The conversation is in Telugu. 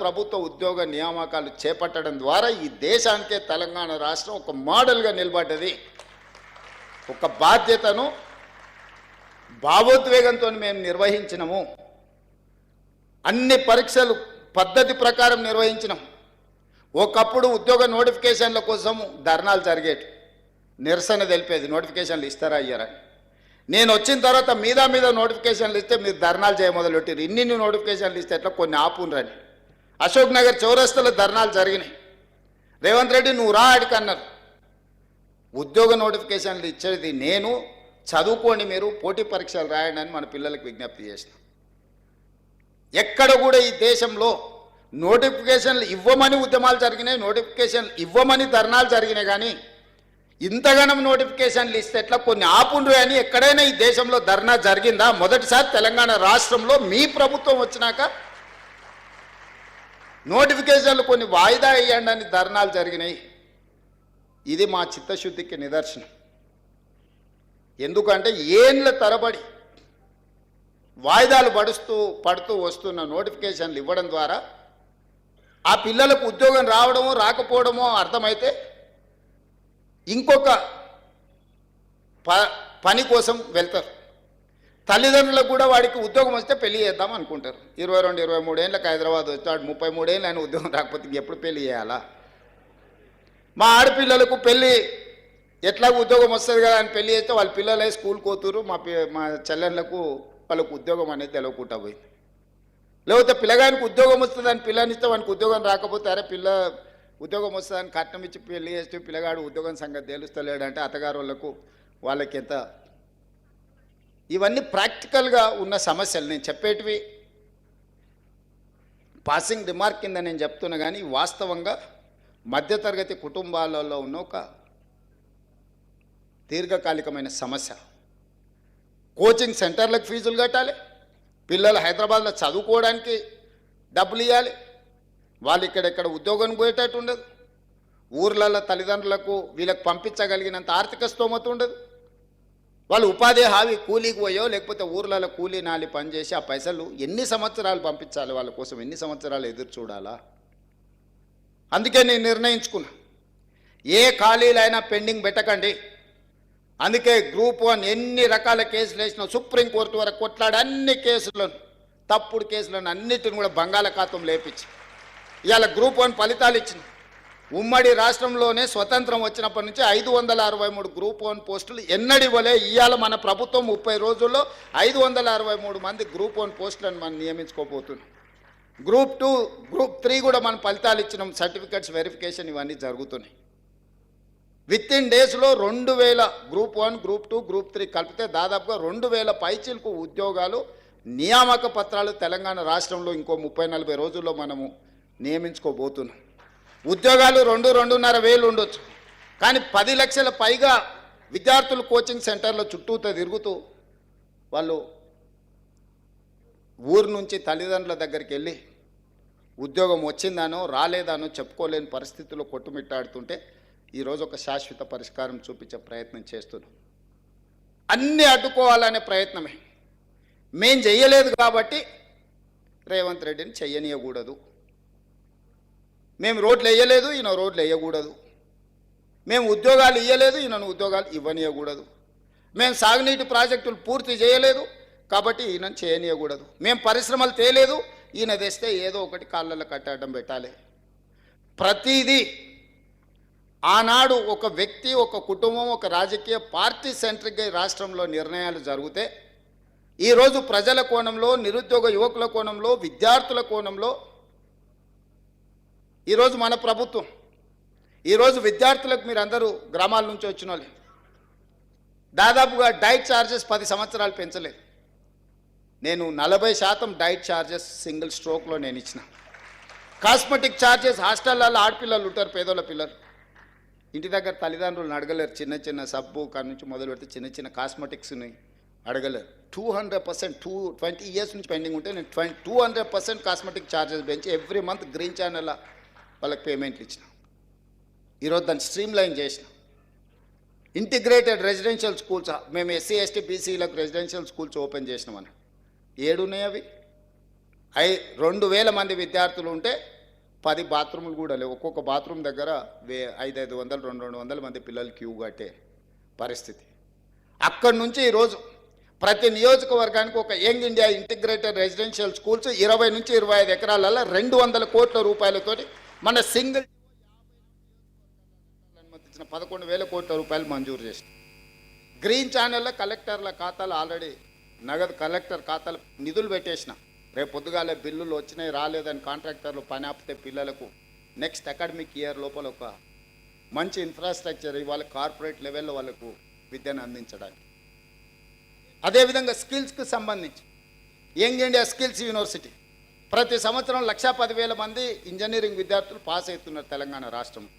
ప్రభుత్వ ఉద్యోగ నియామకాలు చేపట్టడం ద్వారా ఈ దేశానికే తెలంగాణ రాష్ట్రం ఒక మోడల్గా నిలబడ్డది. ఒక బాధ్యతను భావోద్వేగంతో మేము నిర్వహించినము. అన్ని పరీక్షలు పద్ధతి ప్రకారం నిర్వహించినాం. ఒకప్పుడు ఉద్యోగ నోటిఫికేషన్ల కోసం ధర్నాలు జరిగేటి, నిరసన తెలిపేది నోటిఫికేషన్లు ఇస్తారా అయ్యారా. నేను వచ్చిన తర్వాత మీద నోటిఫికేషన్లు ఇస్తే మీరు ధర్నాలు చేయమొదలుపెట్టారు. ఇన్ని నోటిఫికేషన్లు ఇస్తే ఎట్లా కొన్ని ఆపునరని అశోక్ నగర్ చౌరస్తలో ధర్నాలు జరిగినాయి. రేవంత్ రెడ్డి నువ్వు రా అడికి అన్నారు. ఉద్యోగ నోటిఫికేషన్లు ఇచ్చేది నేను, చదువుకోండి మీరు, పోటీ పరీక్షలు రాయండి అని మన పిల్లలకు విజ్ఞప్తి చేసిన. ఎక్కడ కూడా ఈ దేశంలో నోటిఫికేషన్లు ఇవ్వమని ఉద్యమాలు జరిగినాయి, నోటిఫికేషన్లు ఇవ్వమని ధర్నాలు జరిగినాయి. కానీ ఇంతగానం నోటిఫికేషన్లు ఇస్తే ఎట్లా కొన్ని ఆపుండ్రు అని ఎక్కడైనా ఈ దేశంలో ధర్నా జరిగిందా? మొదటిసారి తెలంగాణ రాష్ట్రంలో మీ ప్రభుత్వం వచ్చినాక నోటిఫికేషన్లు కొన్ని వాయిదా వేయండి అని ధర్నాలు జరిగినాయి. ఇది మా చిత్తశుద్ధికి నిదర్శనం. ఎందుకంటే ఏండ్ల తరబడి వాయిదాలు పడుతూ వస్తున్న నోటిఫికేషన్లు ఇవ్వడం ద్వారా ఆ పిల్లలకు ఉద్యోగం రావడమో రాకపోవడమో అర్థమైతే ఇంకొక పని కోసం వెళ్తారు. తల్లిదండ్రులకు కూడా వాడికి ఉద్యోగం వస్తే పెళ్లి చేద్దాం అనుకుంటారు. 22-23 ఏళ్ళకి హైదరాబాద్ వచ్చాడు, 33 ఏళ్ళు ఆయన ఉద్యోగం రాకపోతే ఎప్పుడు పెళ్లి చేయాలా? మా ఆడపిల్లలకు పెళ్ళి ఎట్లా ఉద్యోగం వస్తుంది కదా అని పెళ్లి చేస్తే వాళ్ళ పిల్లలే స్కూల్కి పోతురు. మా చెల్లెళ్ళకు వాళ్ళకు ఉద్యోగం అనేది తెలియకుండా పోయింది. లేకపోతే పిల్లగానికి ఉద్యోగం వస్తుందని పిల్లనిస్తే వానికి ఉద్యోగం రాకపోతే అరే పిల్ల ఉద్యోగం వస్తుందని కట్నం ఇచ్చి పెళ్లి చేస్తే పిల్లగాడు ఉద్యోగం సంగతి తెలుస్తలేడంటే అత్తగారు వాళ్ళకి ఎంత. ఇవన్నీ ప్రాక్టికల్గా ఉన్న సమస్యలు. నేను చెప్పేటివి పాసింగ్ రిమార్క్ కింద నేను చెప్తున్నా, కానీ వాస్తవంగా మధ్యతరగతి కుటుంబాలలో ఉన్న ఒక దీర్ఘకాలికమైన సమస్య. కోచింగ్ సెంటర్లకు ఫీజులు కట్టాలి, పిల్లలు హైదరాబాద్లో చదువుకోవడానికి డబ్బులు ఇవ్వాలి, వాళ్ళు ఇక్కడెక్కడ ఉద్యోగం పోయేటట్టు ఉండదు, ఊర్లలో తల్లిదండ్రులకు వీళ్ళకి పంపించగలిగినంత ఆర్థిక స్తోమత ఉండదు, వాళ్ళు ఉపాధి హామీ కూలీకి పోయో లేకపోతే ఊర్లలో కూలీ నాలి పనిచేసి ఆ పైసలు ఎన్ని సంవత్సరాలు పంపించాలి, వాళ్ళ కోసం ఎన్ని సంవత్సరాలు ఎదురు చూడాలా. అందుకే నేను నిర్ణయించుకున్నా, ఏ ఖాళీలైనా పెండింగ్ పెట్టకండి. అందుకే గ్రూప్ 1 ఎన్ని రకాల కేసులు వేసినా సుప్రీంకోర్టు వరకు కొట్లాడి అన్ని కేసులను, తప్పుడు కేసులను అన్నిటిని కూడా బంగాళాఖాతం లేపించి ఇవాళ గ్రూప్ 1 ఫలితాలు ఇచ్చిన. ఉమ్మడి రాష్ట్రంలోనే స్వతంత్రం వచ్చినప్పటి నుంచి 563 గ్రూప్ 1 పోస్టులు ఎన్నడివ్వలే. ఇవాళ మన ప్రభుత్వం 30 రోజుల్లో 563 మంది గ్రూప్ 1 పోస్టులను మనం నియమించుకోబోతున్నాం. గ్రూప్ 2, గ్రూప్ 3 కూడా మనం ఫలితాలు ఇచ్చినాం. సర్టిఫికెట్స్ వెరిఫికేషన్ ఇవన్నీ జరుగుతున్నాయి. విత్ ఇన్ డేస్లో 2000 గ్రూప్ 1, గ్రూప్ 2, గ్రూప్ 3 కలిపితే దాదాపుగా 2000 పైచిలకు ఉద్యోగాలు నియామక పత్రాలు తెలంగాణ రాష్ట్రంలో ఇంకో 30-40 రోజుల్లో మనము నియమించుకోబోతున్నాం. ఉద్యోగాలు 2-2.5 వేలు ఉండొచ్చు, కానీ 10 లక్షల పైగా విద్యార్థులు కోచింగ్ సెంటర్లో చుట్టూతో తిరుగుతూ వాళ్ళు ఊరు నుంచి తల్లిదండ్రుల దగ్గరికి వెళ్ళి ఉద్యోగం వచ్చిందానో రాలేదానో చెప్పుకోలేని పరిస్థితుల్లో కొట్టుమిట్టాడుతుంటే ఈరోజు ఒక శాశ్వత పరిష్కారం చూపించే ప్రయత్నం చేస్తున్నాం. అన్నీ అడ్డుకోవాలనే ప్రయత్నమే. మేం చెయ్యలేదు కాబట్టి రేవంత్ రెడ్డిని చెయ్యనీయకూడదు. మేము రోడ్లు వేయలేదు, ఈయన రోడ్లు వేయకూడదు. మేము ఉద్యోగాలు ఇవ్వలేదు, ఈయనను ఉద్యోగాలు ఇవ్వనీయకూడదు. మేము సాగునీటి ప్రాజెక్టులు పూర్తి చేయలేదు కాబట్టి ఈయనను చేయనీయకూడదు. మేము పరిశ్రమలు తేలేదు, ఈయన తెస్తే ఏదో ఒకటి కాళ్ళల్లో కట్టడం పెట్టాలి. ప్రతిదీ ఆనాడు ఒక వ్యక్తి, ఒక కుటుంబం, ఒక రాజకీయ పార్టీ సెంట్రిక్గా రాష్ట్రంలో నిర్ణయాలు జరిగితే ఈరోజు ప్రజల కోణంలో, నిరుద్యోగ యువకుల కోణంలో, విద్యార్థుల కోణంలో ఈరోజు మన ప్రభుత్వం, ఈరోజు విద్యార్థులకు మీరు అందరూ గ్రామాల నుంచి వచ్చిన వాళ్ళు దాదాపుగా డైట్ ఛార్జెస్ 10 సంవత్సరాలు పెంచలేదు. నేను 40% డైట్ ఛార్జెస్ సింగిల్ స్ట్రోక్లో నేను ఇచ్చిన. కాస్మెటిక్ ఛార్జెస్ హాస్టల్లో ఆడపిల్లలు ఉంటారు, పేదోళ్ళ పిల్లలు ఇంటి దగ్గర తల్లిదండ్రులను అడగలేరు. చిన్న చిన్న సబ్బు కాడి నుంచి మొదలు పెడితే చిన్న చిన్న కాస్మెటిక్స్ని అడగలేరు. 200% 20 ఇయర్స్ నుంచి పెండింగ్ ఉంటే నేను 200% కాస్మెటిక్ ఛార్జెస్ పెంచి ఎవ్రీ మంత్ గ్రీన్ ఛానల్ వాళ్ళకి పేమెంట్లు ఇచ్చిన. ఈరోజు దాన్ని స్ట్రీమ్ లైన్ చేసిన. ఇంటిగ్రేటెడ్ రెసిడెన్షియల్ స్కూల్స్ మేము ఎస్సీ ఎస్టీ బీసీలకు రెసిడెన్షియల్ స్కూల్స్ ఓపెన్ చేసినామని 7 ఉన్నాయి. అవి ఐ 2000 మంది విద్యార్థులు ఉంటే 10 బాత్రూములు కూడా లేవు. ఒక్కొక్క బాత్రూమ్ దగ్గర 500 200 మంది పిల్లలు క్యూ కట్టే పరిస్థితి. అక్కడి నుంచి ఈరోజు ప్రతి నియోజకవర్గానికి ఒక young India integrated residential schools 20 నుంచి 25 ఎకరాలలో 200 కోట్ల రూపాయలతోటి మన సింగిల్ అనుమతించిన 11,000 కోట్ల రూపాయలు మంజూరు చేసి గ్రీన్ ఛానల్లో కలెక్టర్ల ఖాతాలు ఆల్రెడీ నగదు కలెక్టర్ ఖాతాలు నిధులు పెట్టేసిన. రేపు పొద్దుగాలే బిల్లులు వచ్చినాయి రాలేదని కాంట్రాక్టర్లు పని ఆపితే పిల్లలకు నెక్స్ట్ అకాడమిక్ ఇయర్ లోపల ఒక మంచి ఇన్ఫ్రాస్ట్రక్చర్ ఇవాళ కార్పొరేట్ లెవెల్లో వాళ్ళకు విద్యను అందించడానికి. అదేవిధంగా స్కిల్స్కి సంబంధించి యంగ్ ఇండియా స్కిల్స్ యూనివర్సిటీ ప్రతి సంవత్సరం 1,10,000 మంది ఇంజనీరింగ్ విద్యార్థులు పాస్ అవుతున్నారు తెలంగాణ రాష్ట్రం.